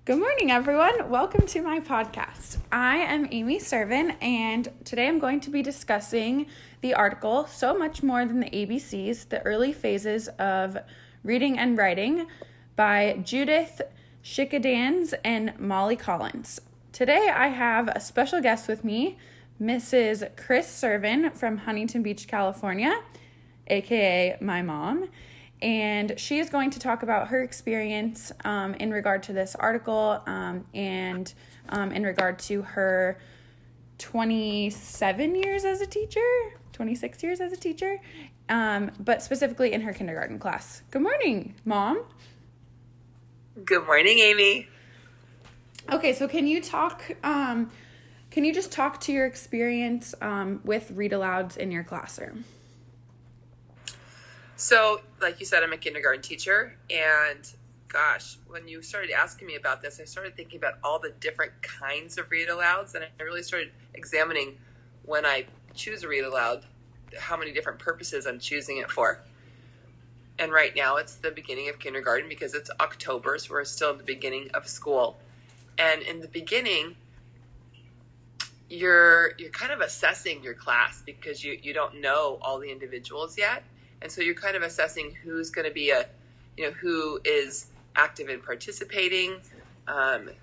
Good morning, everyone. Welcome to my podcast. I am Amy Servin, and today I'm going to be discussing the article, So Much More Than the ABCs, The Early Phases of Reading and Writing by Judith Schickadans and Molly Collins. Today I have a special guest with me, Mrs. Chris Servin from Huntington Beach, California, aka my mom. And she is going to talk about her experience in regard to this article and in regard to her 26 years as a teacher, but specifically in her kindergarten class. Good morning, Mom. Good morning, Amy. Okay, so can you just talk to your experience with read-alouds in your classroom? So, like you said, I'm a kindergarten teacher, and gosh, when you started asking me about this, I started thinking about all the different kinds of read-alouds, and I really started examining when I choose a read-aloud, how many different purposes I'm choosing it for. And right now, it's the beginning of kindergarten because it's October, so we're still in the beginning of school. And in the beginning, you're kind of assessing your class because you don't know all the individuals yet. And so you're kind of assessing who's going to be who is active in participating,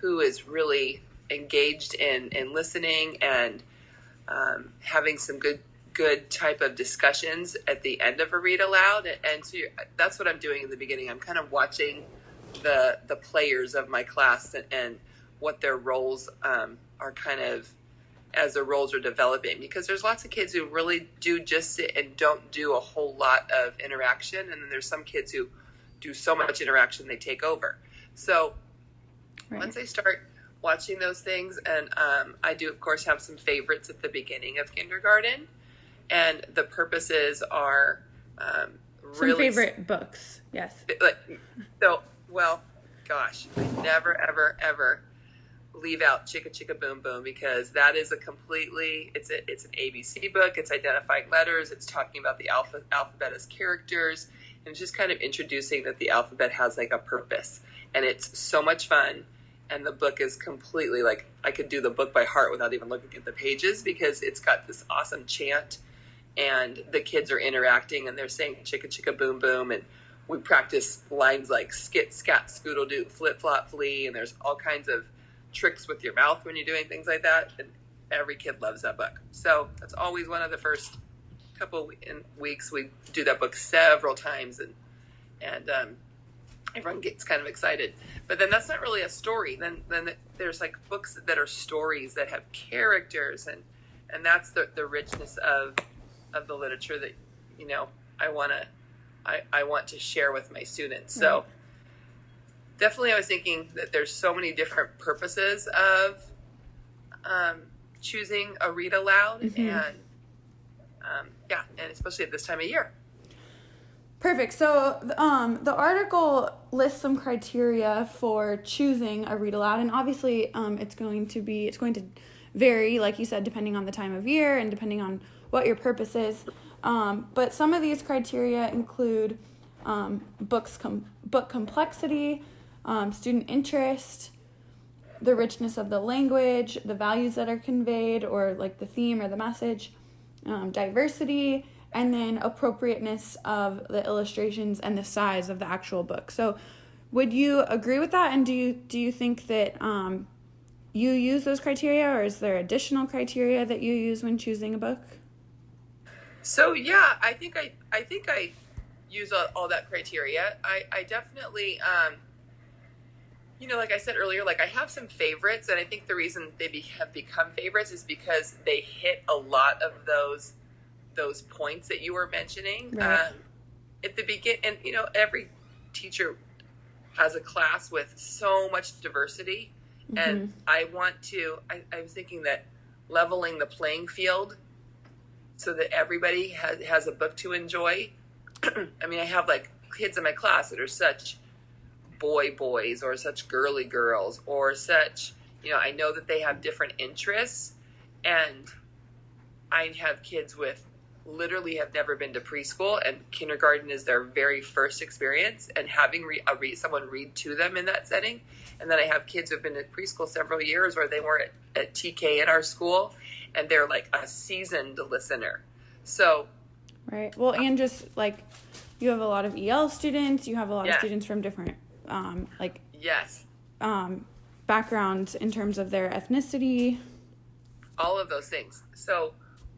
who is really engaged in listening and having some good type of discussions at the end of a read aloud. And so that's what I'm doing in the beginning. I'm kind of watching the players of my class and what their roles are kind of as their roles are developing, because there's lots of kids who really do just sit and don't do a whole lot of interaction. And then there's some kids who do so much interaction, they take over. So Once I start watching those things, and I do, of course, have some favorites at the beginning of kindergarten. And the purposes are really... Some favorite books, yes. Gosh, I never, ever, ever leave out Chicka Chicka Boom Boom, because that is it's an ABC book. It's identifying letters. It's talking about the alphabet as characters, and it's just kind of introducing that the alphabet has like a purpose, and it's so much fun. And the book is completely like, I could do the book by heart without even looking at the pages, because it's got this awesome chant, and the kids are interacting and they're saying Chicka Chicka Boom Boom, and we practice lines like skit, scat, scoodle doo, flip, flop, flee, and there's all kinds of tricks with your mouth when you're doing things like that, and every kid loves that book. So that's always one of the first couple weeks. We do that book several times, and everyone gets kind of excited. But then that's not really a story. Then there's like books that are stories that have characters, and that's the richness of the literature that I want to share with my students. So definitely, I was thinking that there's so many different purposes of choosing a read aloud, and especially at this time of year. Perfect. So the article lists some criteria for choosing a read aloud, and obviously it's going to vary, like you said, depending on the time of year and depending on what your purpose is. But some of these criteria include book complexity, student interest, the richness of the language, the values that are conveyed, or like the theme or the message, diversity, and then appropriateness of the illustrations and the size of the actual book. So would you agree with that? And do you think that you use those criteria, or is there additional criteria that you use when choosing a book? So yeah, I think I use all that criteria. I definitely like I said earlier, like I have some favorites, and I think the reason they have become favorites is because they hit a lot of those points that you were mentioning. Right. At the beginning. And every teacher has a class with so much diversity, and I was thinking that leveling the playing field so that everybody has a book to enjoy. I mean, I have like kids in my class that are such boys or such girly girls, or such, I know that they have different interests, and I have kids with literally have never been to preschool, and kindergarten is their very first experience, and having someone read to them in that setting. And then I have kids who've been in preschool several years, or they were at TK in our school, and they're like a seasoned listener. So, right. Well, and just like you have a lot of EL students, you have a lot of students from different yes, backgrounds in terms of their ethnicity, all of those things. So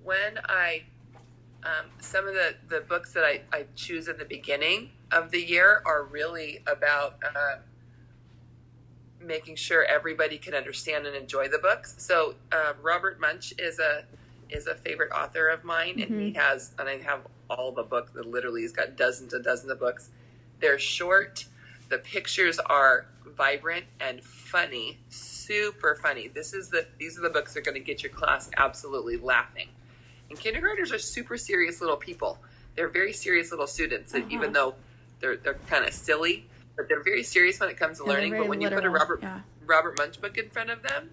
when I some of the books that I choose in the beginning of the year are really about making sure everybody can understand and enjoy the books. So Robert Munch is a favorite author of mine, and I have all the books. Literally, he's got dozens and dozens of books. They're short. The pictures are vibrant and funny, super funny. These are the books that are going to get your class absolutely laughing. And kindergartners are super serious little people. They're very serious little students, even though they're kind of silly, but they're very serious when it comes to learning. But when you put a Robert Munch book in front of them,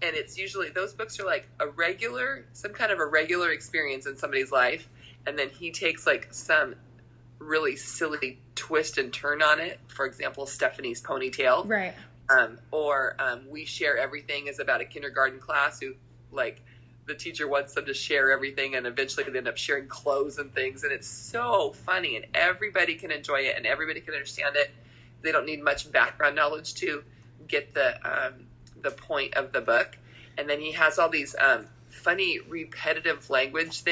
and it's usually, those books are like some kind of a regular experience in somebody's life, and then he takes like some really silly twist and turn on it. For example, Stephanie's Ponytail. Right. Or We Share Everything is about a kindergarten class who, like, the teacher wants them to share everything, and eventually they end up sharing clothes and things, and it's so funny, and everybody can enjoy it, and everybody can understand it. They don't need much background knowledge to get the point of the book. And then he has all these funny repetitive language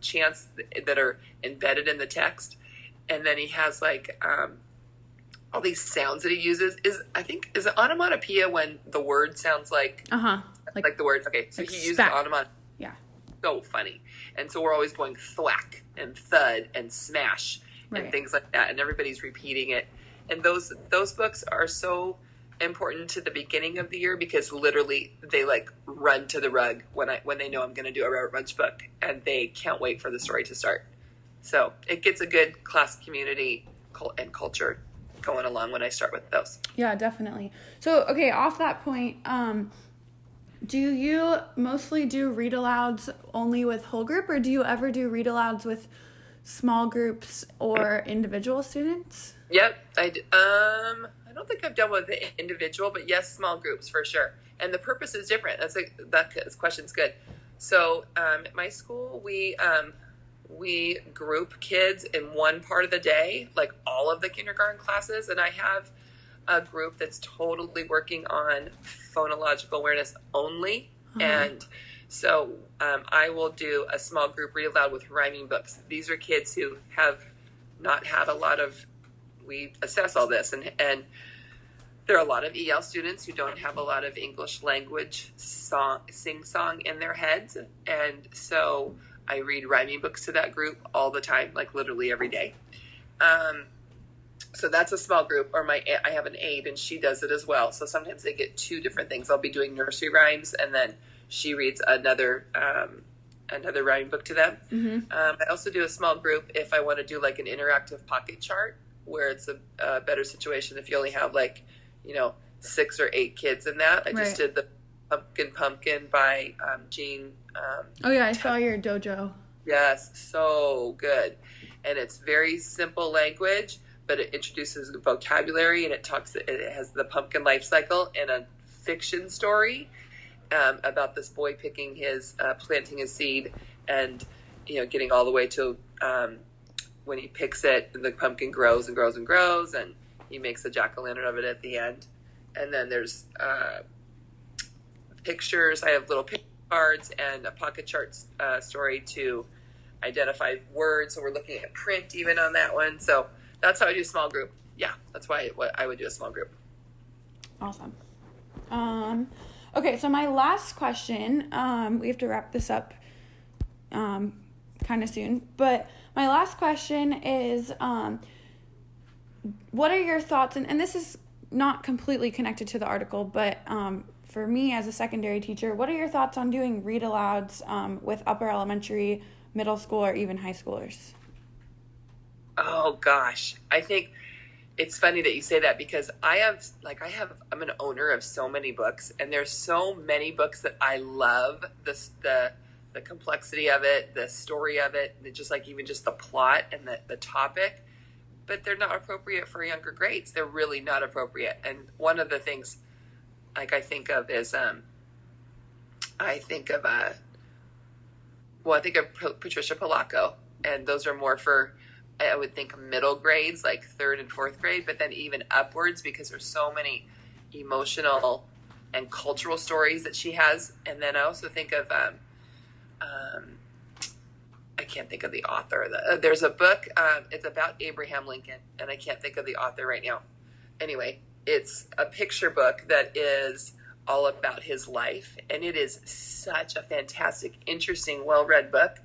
chants that are embedded in the text, and then he has like all these sounds that he uses. Is it onomatopoeia when the word sounds like like the word? Okay, so like he uses onomatopoeia. Yeah. So funny. And so we're always going thwack and thud and smash and things like that, and everybody's repeating it. And those books are so important to the beginning of the year, because literally they like run to the rug when they know I'm going to do a Robert Munch book, and they can't wait for the story to start. So it gets a good class community and culture going along when I start with those. Yeah, definitely. So, okay, off that point, do you mostly do read alouds only with whole group, or do you ever do read alouds with small groups or individual students? Yep. I don't think I've done with the individual, but yes, small groups for sure. And the purpose is different. This question's good. So at my school, we group kids in one part of the day, like all of the kindergarten classes, and I have a group that's totally working on phonological awareness only. And so I will do a small group read aloud with rhyming books. These are kids who have not had a lot of, we assess all this, and there are a lot of EL students who don't have a lot of English language sing-song in their heads, and so I read rhyming books to that group all the time, like literally every day. So that's a small group. Or I have an aide, and she does it as well. So sometimes they get two different things. I'll be doing nursery rhymes, and then she reads another rhyming book to them. I also do a small group if I want to do like an interactive pocket chart, where it's a better situation if you only have 6 or 8 kids in that. I just did the Pumpkin by Jean. I saw your dojo. Yes, so good. And it's very simple language, but it introduces vocabulary, and it has the pumpkin life cycle in a fiction story about this boy planting his seed, and getting all the way to when he picks it, the pumpkin grows and grows and grows, and he makes a jack-o'-lantern of it at the end. And then there's pictures. I have little picture cards and a pocket chart story to identify words. So we're looking at print even on that one. So that's how I do a small group. Yeah, that's why I would do a small group. Awesome. Okay, so my last question, we have to wrap this up kind of soon, but my last question is, what are your thoughts, and this is not completely connected to the article, but for me as a secondary teacher, what are your thoughts on doing read alouds with upper elementary, middle school, or even high schoolers? Oh gosh, I think it's funny that you say that, because I'm an owner of so many books, and there's so many books that I love. The the complexity of it, the story of it, just like even just the plot and the topic, but they're not appropriate for younger grades. They're really not appropriate. And one of the things like I think of is I think of Patricia Polacco, and those are more for, I would think, middle grades, like third and fourth grade, but then even upwards, because there's so many emotional and cultural stories that she has. And then I also think of I can't think of the author. There's a book, it's about Abraham Lincoln, and I can't think of the author right now. Anyway, it's a picture book that is all about his life, and it is such a fantastic, interesting, well-read book,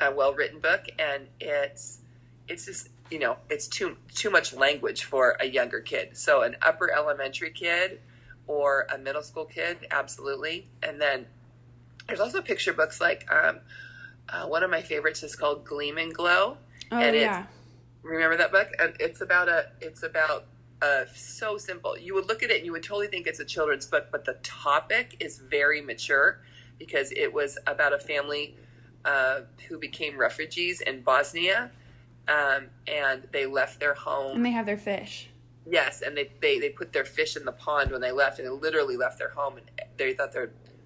a well-written book, and it's just, it's too much language for a younger kid. So an upper elementary kid or a middle school kid, absolutely. And then there's also picture books like one of my favorites is called Gleam and Glow. Oh, and yeah. Remember that book? And it's about so simple. You would look at it and you would totally think it's a children's book, but the topic is very mature because it was about a family who became refugees in Bosnia, and they left their home. And they have their fish. Yes, and they put their fish in the pond when they left, and they literally left their home, and they thought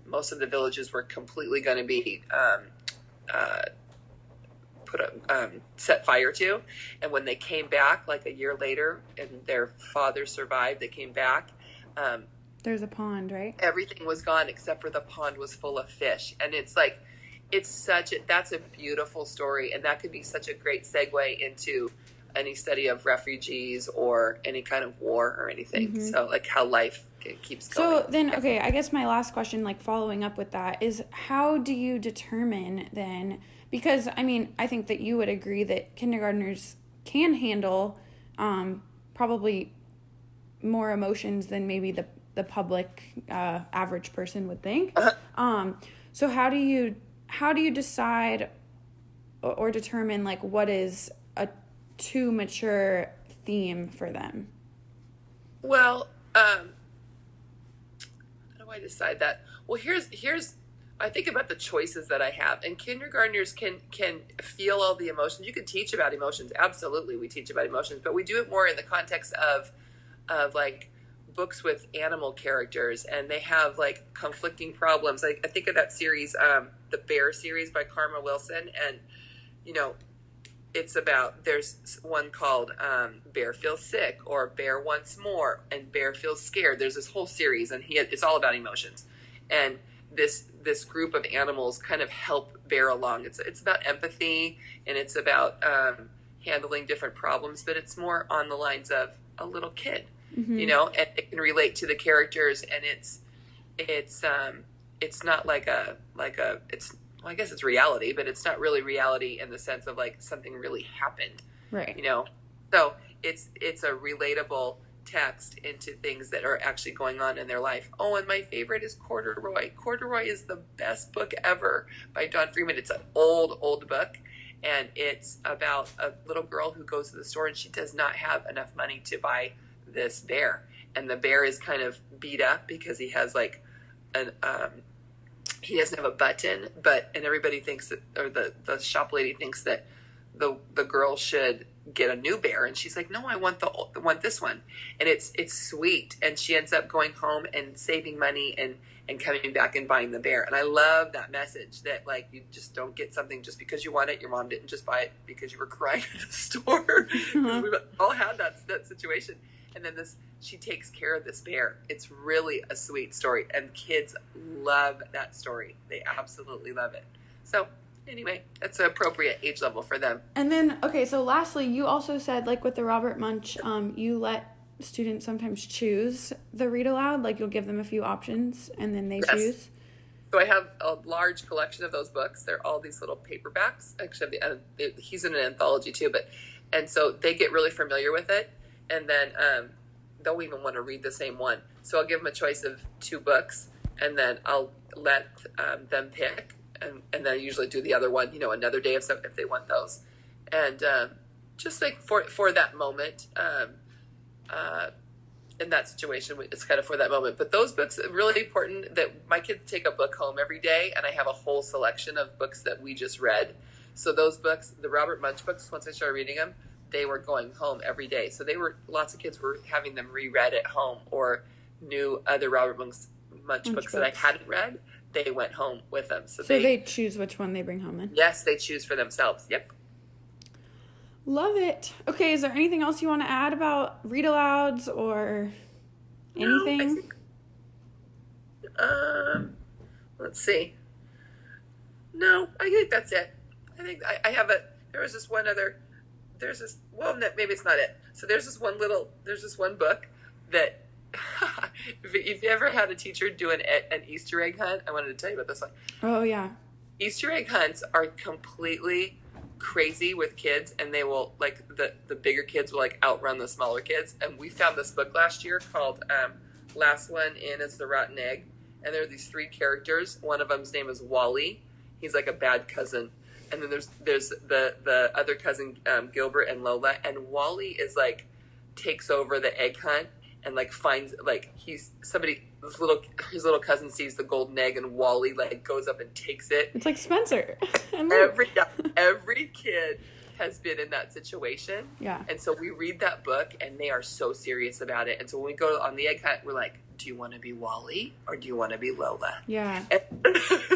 most of the villages were completely going to be set fire to. And when they came back, like a year later, and their father survived, they came back. There's a pond, right? Everything was gone except for the pond was full of fish, and it's like that's a beautiful story, and that could be such a great segue into any study of refugees or any kind of war or anything. Mm-hmm. So like how life keeps going. So then, okay, I guess my last question, like following up with that, is how do you determine then, because I mean, I think that you would agree that kindergartners can handle probably more emotions than maybe the public average person would think. Uh-huh. So how do you decide or determine like what is a too mature theme for them? Well, how do I decide that? Well, here's I think about the choices that I have, and kindergartners can feel all the emotions. You can teach about emotions, absolutely. We teach about emotions, but we do it more in the context of like books with animal characters, and they have like conflicting problems. Like I think of that series, the Bear series by Karma Wilson, and it's about, there's one called Bear Feels Sick, or Bear Wants More, and Bear Feels Scared. There's this whole series, and it's all about emotions. And this group of animals kind of help Bear along. It's about empathy, and it's about handling different problems, but it's more on the lines of a little kid, mm-hmm. And it can relate to the characters, and it's not like it's, well, I guess it's reality, but it's not really reality in the sense of like something really happened, right? So it's a relatable text into things that are actually going on in their life. Oh, and my favorite is Corduroy. Corduroy is the best book ever by Dawn Freeman. It's an old book, and it's about a little girl who goes to the store and she does not have enough money to buy this bear, and the bear is kind of beat up because he has like he doesn't have a button, and everybody thinks that, or the shop lady thinks that the girl should get a new bear, and she's like, no, I want this one. And it's sweet, and she ends up going home and saving money and coming back and buying the bear. And I love that message that like you just don't get something just because you want it. Your mom didn't just buy it because you were crying at the store. Mm-hmm. We've all had that situation. And then she takes care of this bear. It's really a sweet story, and kids love that story. They absolutely love it. So anyway, that's an appropriate age level for them. And then, okay, so lastly, you also said, like with the Robert Munch, you let students sometimes choose the read aloud. Like you'll give them a few options, and then they choose. So I have a large collection of those books. They're all these little paperbacks. Actually, he's in an anthology too, and so they get really familiar with it. And then they'll even want to read the same one. So I'll give them a choice of 2 books, and then I'll let them pick. And then I usually do the other one, another day if they want those. And just like for that moment, in that situation, it's kind of for that moment. But those books are really important that my kids take a book home every day, and I have a whole selection of books that we just read. So those books, the Robert Munch books, once I started reading them, they were going home every day. So lots of kids were having them reread at home, or knew other Robert Munch books that I hadn't read. They went home with them. So they choose which one they bring home then? Yes, they choose for themselves. Yep. Love it. Okay, is there anything else you want to add about read alouds or anything? Let's see. No, I think that's it. I think I have there was this one other, maybe it's not it. So there's this one book that, if you ever had a teacher do an Easter egg hunt, I wanted to tell you about this one. Oh, yeah. Easter egg hunts are completely crazy with kids, and they will, like, the bigger kids will, like, outrun the smaller kids. And we found this book last year called Last One In is the Rotten Egg. And there are these 3 characters. One of them's name is Wally. He's like a bad cousin. And then there's the other cousin, Gilbert and Lola. And Wally is like, takes over the egg hunt and like finds, like, his little cousin sees the golden egg, and Wally like goes up and takes it. It's like Spencer. Every kid has been in that situation. Yeah. And so we read that book, and they are so serious about it. And so when we go on the egg hunt, we're like, do you want to be Wally or do you want to be Lola? Yeah. And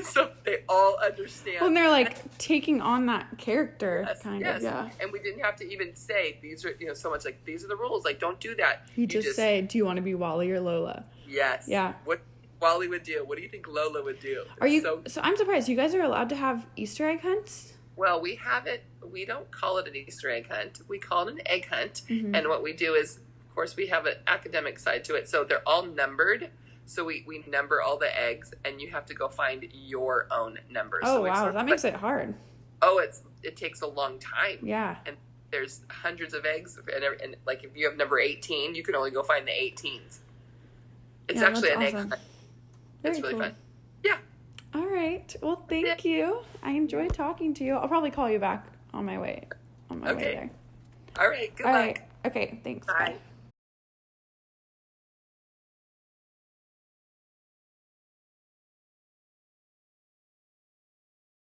so they all understand. Well, and they're like taking on that character, kind of. Yeah. And we didn't have to even say, these are, so much like, these are the rules. Like, don't do that. You just say, do you want to be Wally or Lola? Yes. Yeah. What Wally would do. What do you think Lola would do? So I'm surprised. You guys are allowed to have Easter egg hunts? Well, we don't call it an Easter egg hunt. We call it an egg hunt. Mm-hmm. And what we do is, of course, we have an academic side to it. So they're all numbered. So we number all the eggs, and you have to go find your own numbers. Oh, so wow. That makes it hard. Oh, it takes a long time. Yeah. And there's hundreds of eggs. And like, if you have number 18, you can only go find the 18s. It's actually an egg hunt. It's really fun. Yeah. All right. Well, thank you. I enjoyed talking to you. I'll probably call you back on my way there. All right. Good luck. Right. Okay. Thanks. Bye. Bye.